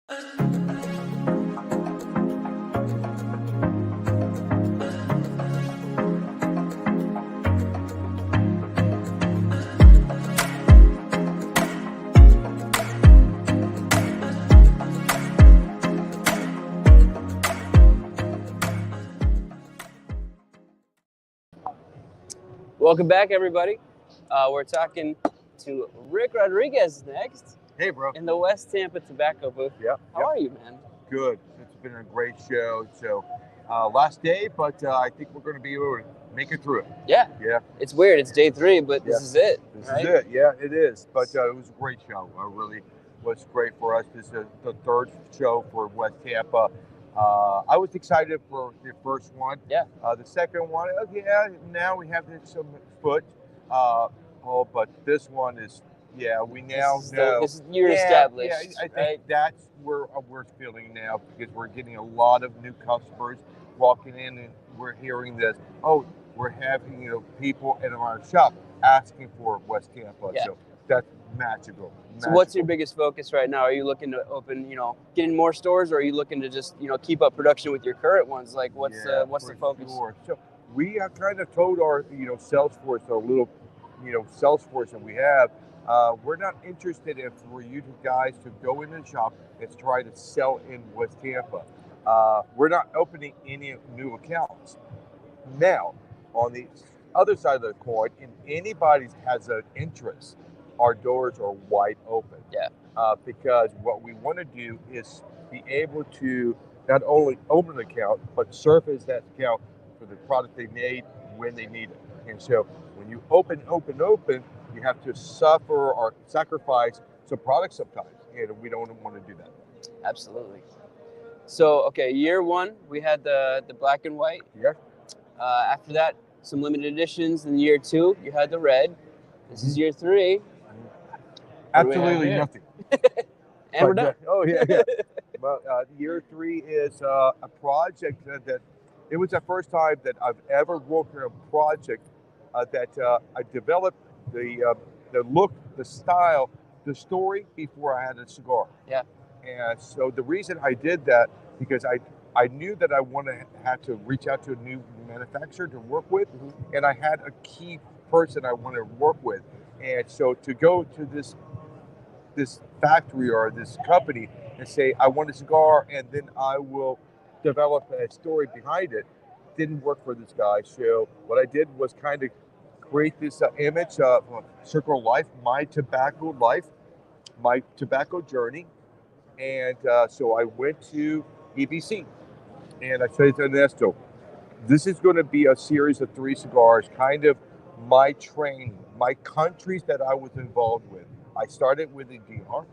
Welcome back, everybody. We're talking to Rick Rodriguez next. Hey, bro. In the West Tampa Tobacco booth. Yep. How are you, man? Good. It's been a great show. So, last day, but I think we're going to be able to make it through it. Yeah. Yeah. It's weird. It's day 3, but this is it. This right? is it. Yeah, it is. But it was a great show. Really was great for us. This is the third show for West Tampa. I was excited for the first one. Yeah. The second one, now we have some foot. But this one is, we now know. You're established. Yeah, I think that's where we're feeling now, because we're getting a lot of new customers walking in, and we're hearing this. Oh, we're having people in our shop asking for West Tampa. Yeah. So that's magical. So what's your biggest focus right now? Are you looking to open, getting more stores, or are you looking to just, keep up production with your current ones? Like, what's the focus? Sure. So we have kind of told our, sales force, our little, sales force that we have, we're not interested for you guys to go in the shop and try to sell in West Tampa. We're not opening any new accounts. Now, on the other side of the coin, if anybody has an interest, our doors are wide open. Yeah. Because what we want to do is be able to not only open an account, but surface that account for the product they need when they need it. And so when you open, you have to suffer or sacrifice some products sometimes, and we don't want to do that. Absolutely. So, okay, year 1, we had the black and white. Yeah. After that, some limited editions. In year 2, you had the red. This is year 3. Absolutely nothing. And we're done. Oh, yeah. Well, year 3 is a project that it was the first time that I've ever worked on a project that I developed the look, the style, the story before I had a cigar. Yeah. And so the reason I did that, because I knew that I had to reach out to a new manufacturer to work with, and I had a key person I wanted to work with. And so to go to this factory or this company and say, I want a cigar, and then I will develop a story behind it, didn't work for this guy. So what I did was kind of create this image of circle of life, my tobacco life, my tobacco journey. And so I went to EBC, and I said to Ernesto, this is going to be a series of 3 cigars, kind of my training, my countries that I was involved with. I started with the DR,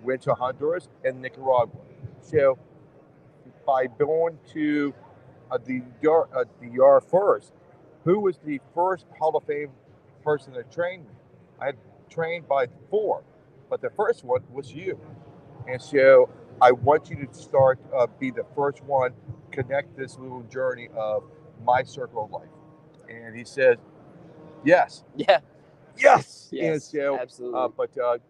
went to Honduras and Nicaragua. So by going to the DR first, who was the first Hall of Fame person that trained me? I had trained by 4, but the first one was you. And so I want you to start, be the first one, connect this little journey of my circle of life. And he said, yes. Yeah. Yes. And so, absolutely. But to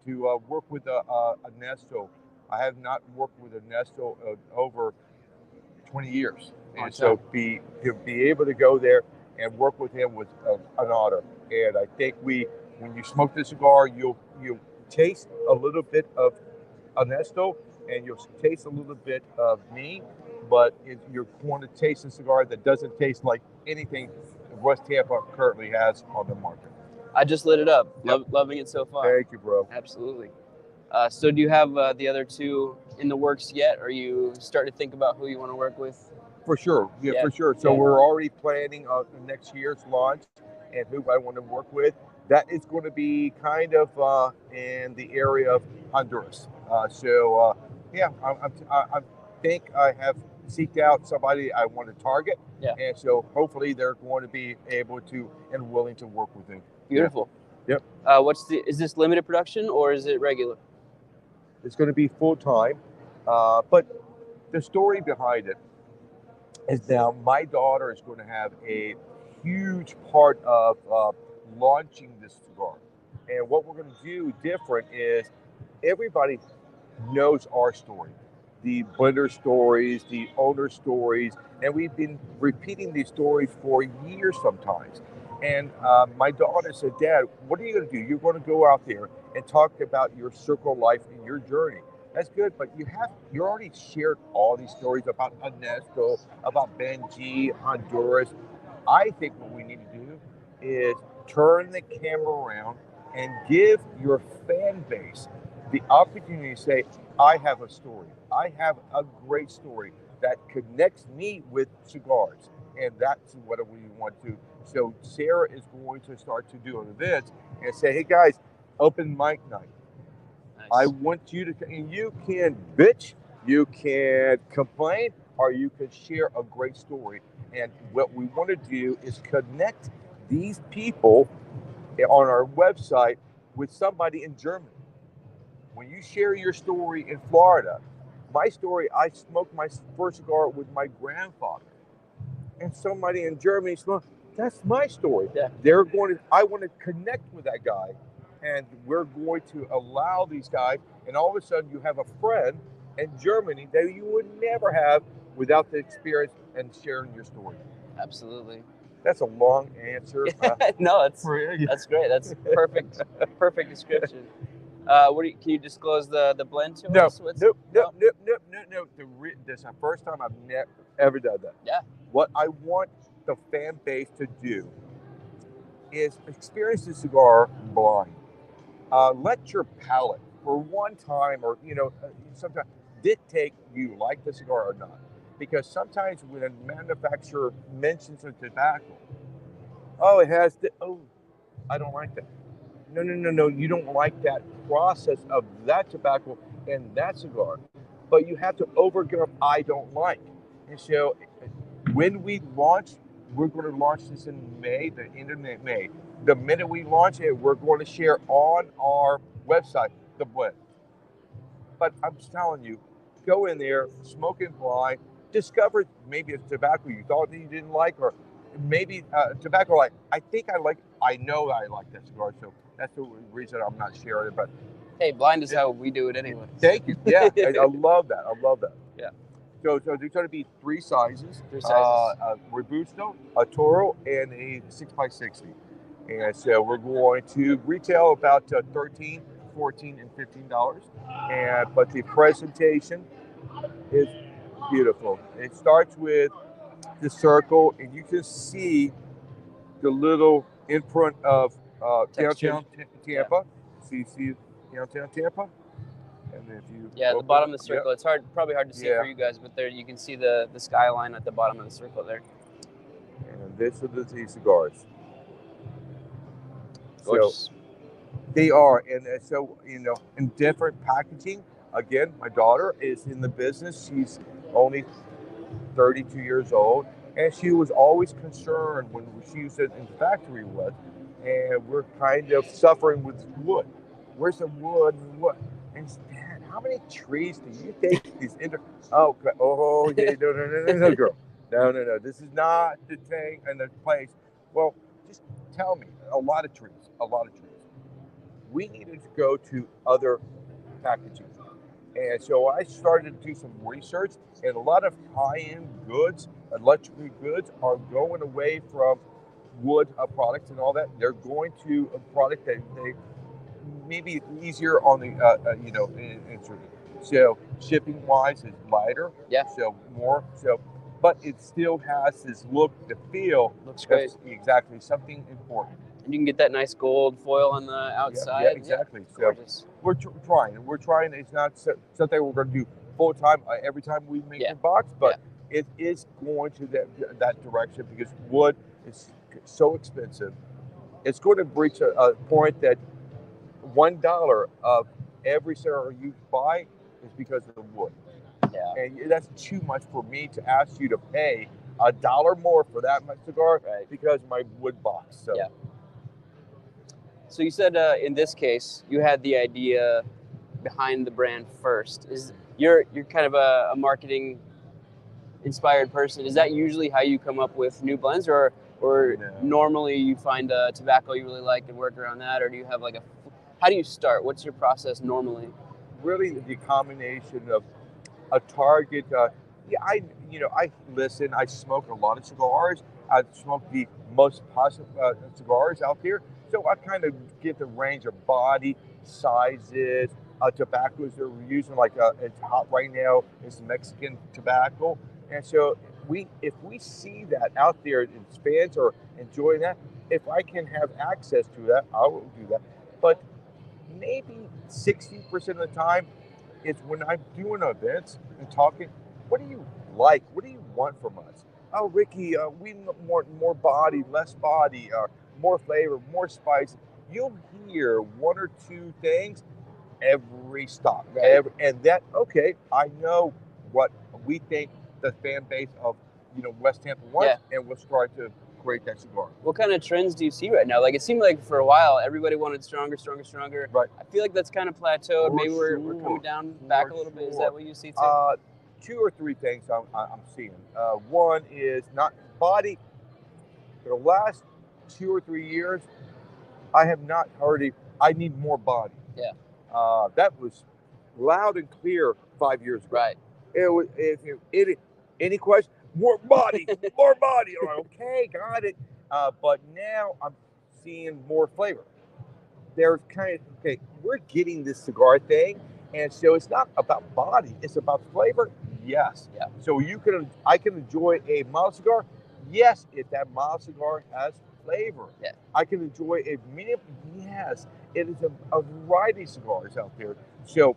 work with Ernesto, I have not worked with Ernesto over 20 years. And so to be able to go there and work with him was an honor. And I think when you smoke the cigar, you'll taste a little bit of Ernesto, and you'll taste a little bit of me, but you're going to taste a cigar that doesn't taste like anything West Tampa currently has on the market. I just lit it up. Yep. Loving it so far. Thank you, bro. Absolutely. So do you have the other 2 in the works yet? Or are you starting to think about who you want to work with? For sure. Yeah, for sure. So we're already planning next year's launch and who I want to work with. That is going to be kind of in the area of Honduras. I think I have seeked out somebody I want to target. Yeah. And so hopefully they're going to be able to and willing to work with me. Beautiful. Yep. Is this limited production or is it regular? It's going to be full time. But the story behind it is now my daughter is going to have a huge part of launching this cigar. And what we're going to do different is everybody knows our story. the blender stories, the owner stories, and we've been repeating these stories for years sometimes. And my daughter said, Dad, what are you going to do? You're going to go out there and talk about your circle of life and your journey. That's good, but you already shared all these stories about Ernesto, about Benji, Honduras. I think what we need to do is turn the camera around and give your fan base the opportunity to say, I have a story. I have a great story that connects me with cigars. And that's what we want to. So Sarah is going to start to do events and say, hey guys, open mic night. Nice. I want you to, and you can bitch, you can complain, or you can share a great story. And what we want to do is connect these people on our website with somebody in Germany. When you share your story in Florida, my story, I smoked my first cigar with my grandfather. And somebody in Germany smoked, that's my story. Yeah. I want to connect with that guy. And we're going to allow these guys, and all of a sudden you have a friend in Germany that you would never have without the experience and sharing your story. Absolutely. That's a long answer. No, that's great. That's perfect description. Can you disclose the blend to us? Nope. This is the first time I've ever done that. Yeah. What I want the fan base to do is experience the cigar blind. Let your palate, for one time, or sometimes dictate you like the cigar or not. Because sometimes when a manufacturer mentions a tobacco, I don't like that. No. You don't like that process of that tobacco and that cigar. But you have to overcome I don't like. And so when we launch, we're going to launch this in May, the end of May. The minute we launch it, we're going to share on our website the blend. But I'm just telling you, go in there, smoke and blind, discover maybe a tobacco you thought that you didn't like, or maybe tobacco like, I know I like that cigar, so that's the reason I'm not sharing it. But hey, blind is how we do it anyway. Thank you. Yeah, I love that. Yeah. So there's going to be three sizes. A Robusto, a Toro, and a 6x60. And so we're going to retail about $13, $14, and $15. But the presentation is beautiful. It starts with the circle, and you can see the little imprint of downtown Tampa. Yeah. So you see downtown Tampa. And if you the bottom of the circle. Yep. It's probably hard to see for you guys, but there you can see the skyline at the bottom of the circle there. And this are the cigars. Gorgeous. So they are, and so in different packaging. Again, my daughter is in the business. She's only 32 years old, and she was always concerned when she was in the factory wood, and we're kind of suffering with wood. Where's the wood and what? And Dad, how many trees do you think these no, girl. No. This is not the thing and the place. Well, just tell me, a lot of trees. We needed to go to other packaging. And so I started to do some research, and a lot of high-end goods, electrical goods, are going away from wood products and all that. They're going to a product that they maybe easier on the so shipping wise is lighter, so more, but it still has this look, the feel. Looks great. Exactly, something important. And you can get that nice gold foil on the outside. Yeah, exactly. So we're trying. It's not something we're going to do full time every time we make a box, but it is going to that direction because wood is so expensive. It's going to reach a point that $1 of every cigar you buy is because of the wood. Yeah. And that's too much for me to ask you to pay $1 more for that much cigar because of my wood box. So. Yeah. So you said in this case you had the idea behind the brand first. You're kind of a marketing inspired person. Is that usually how you come up with new blends, or No. normally you find a tobacco you really like and work around that, or do you have how do you start? What's your process normally? Really, the combination of a target. I listen. I smoke a lot of cigars. I smoke the most possible cigars out there, so I kind of get the range of body sizes. Tobaccos they're using, like it's hot right now, is Mexican tobacco, and so if we see that out there and fans are enjoying that, if I can have access to that, I will do that. But maybe 60% of the time, it's when I'm doing events and talking. What do you like? What do you want from us? Oh, Ricky, we want more body, less body, more flavor, more spice. You'll hear one or two things every stop. Right. And that, okay, I know what we think the fan base of West Tampa wants, and we'll start to create that cigar. What kind of trends do you see right now? Like, it seemed like for a while everybody wanted stronger. Right. I feel like that's kind of plateaued. Maybe we're coming down back a little bit. Is that what you see too? Two or three things I'm seeing. One is not body. For the last 2 or 3 years, I have not heard I need more body. Yeah. That was loud and clear 5 years ago. Right. It was. Any question? More body, more body. All right, okay, got it. But now I'm seeing more flavor. There's we're getting this cigar thing, and so it's not about body; it's about flavor. Yes. Yeah. So I can enjoy a mild cigar. Yes, if that mild cigar has flavor. Yeah. I can enjoy a medium. Yes, it is a variety of cigars out there. So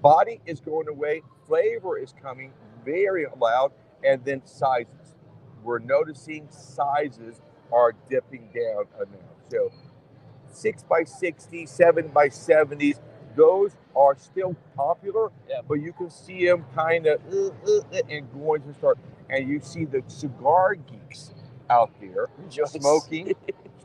body is going away, flavor is coming very loud, and then sizes. We're noticing sizes are dipping down now. So 6x60, 7x70s, those are still popular, but you can see them kind of and going to start. And you see the cigar geeks out there smoking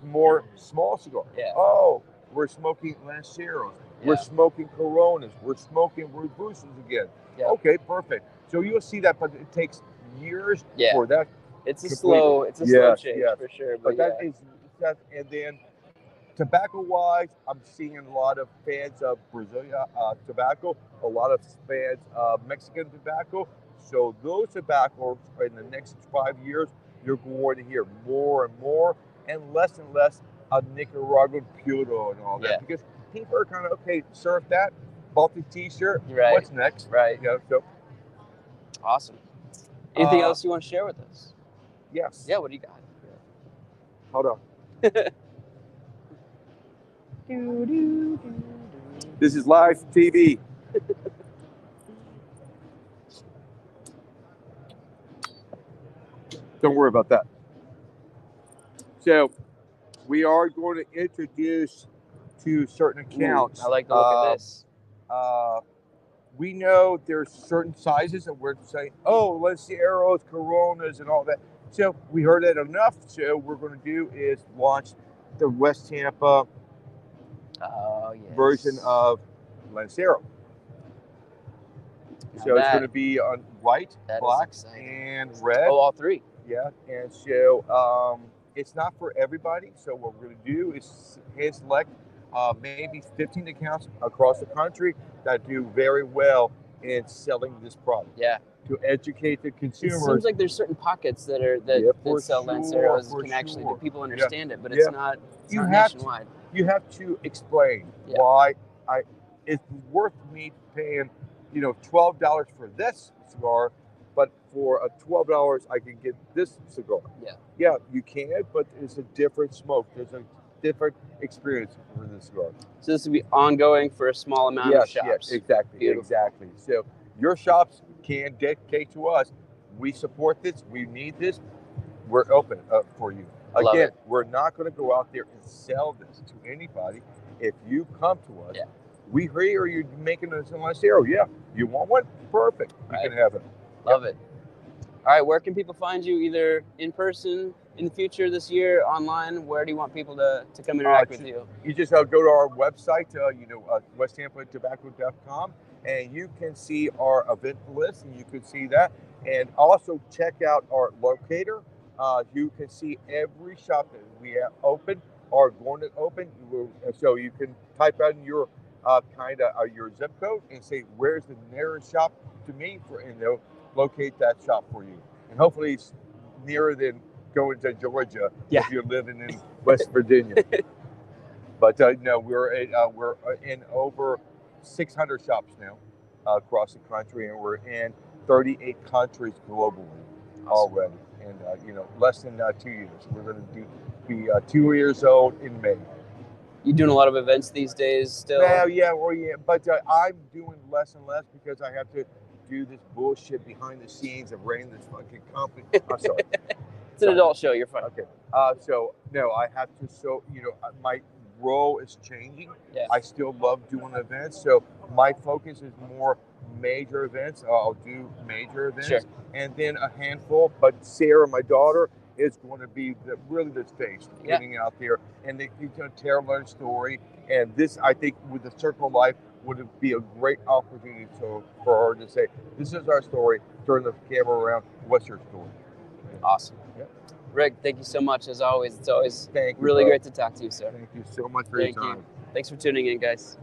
more small cigars. Yeah. Oh, we're smoking Lanceros. We're smoking Coronas. We're smoking Robustas again. Yeah. Okay, perfect. So you'll see that, but it takes years for that. It's a slow change for sure. But and then tobacco-wise, I'm seeing a lot of fans of Brazilian tobacco, a lot of fans of Mexican tobacco. So those tobaccos in the next 5 years, you're going to hear more and less of Nicaraguan puro and all that, because people are kind of surf that, bought the T-shirt. Right. What's next? Right. So awesome. Anything else you want to share with us? Yes. Yeah. What do you got? Hold on. This is live TV. Don't worry about that. So we are going to introduce to certain accounts. I like the look of this. We know there's certain sizes that we're saying, Lanceros, Coronas, and all that. So we heard that enough. So what we're going to do is launch the West Tampa version of Lancero. So it's going to be on white, black, and red. Oh, all three. Yeah, and so it's not for everybody. So what we're going to do is hand select maybe 15 accounts across the country that do very well in selling this product. Yeah. To educate the consumers. It seems like there's certain pockets that sell Lanceros can actually do people understand it, but it's not nationwide. You have to explain why it's worth me paying $12 for this cigar, but for $12 I can get this cigar. Yeah, you can, but it's a different smoke. There's a different experience for this cigar. So this will be ongoing for a small amount of shops. Yes, exactly. Beautiful. Exactly. So your shops can dictate to us, we support this, we need this, we're open for you. Again, we're not going to go out there and sell this to anybody. If you come to us, we hear you're making this in Lancero. Yeah, you want one? Perfect. You can have it. Love it. All right, where can people find you, either in person in the future this year, online? Where do you want people to come interact with you? You just go to our website, westtampatobacco.com, and you can see our event list, and you can see that. And also check out our locator. You can see every shop that we have open or going to open. So you can type out in your kind of your zip code and say where's the nearest shop to me, and they'll locate that shop for you. And hopefully it's nearer than going to Georgia Yeah. if you're living in West Virginia. But no, we're in over 600 shops now across the country, and we're in 38 countries globally already. And less than 2 years. We're going to be 2 years old in May. You doing a lot of events these days still? Well, yeah, but I'm doing less and less because I have to do this bullshit behind the scenes of running this fucking company. I'm sorry. It's an adult show. You're fine. Okay. So no, I have to. So my role is changing. Yeah. I still love doing events. So my focus is more major events. I'll do major events, Sure. and then a handful. But Sarah, my daughter, is going to be really the face, getting out there, and she's going to tell her story. And this, I think, with the Circle of Life, would be a great opportunity for her to say, "This is our story." Turn the camera around. What's your story? Awesome. Yeah. Rick, thank you so much as always. It's always Thank you, really bro. great to talk to you, sir. Thank you so much for Thank your time. you. Thanks for tuning in, guys.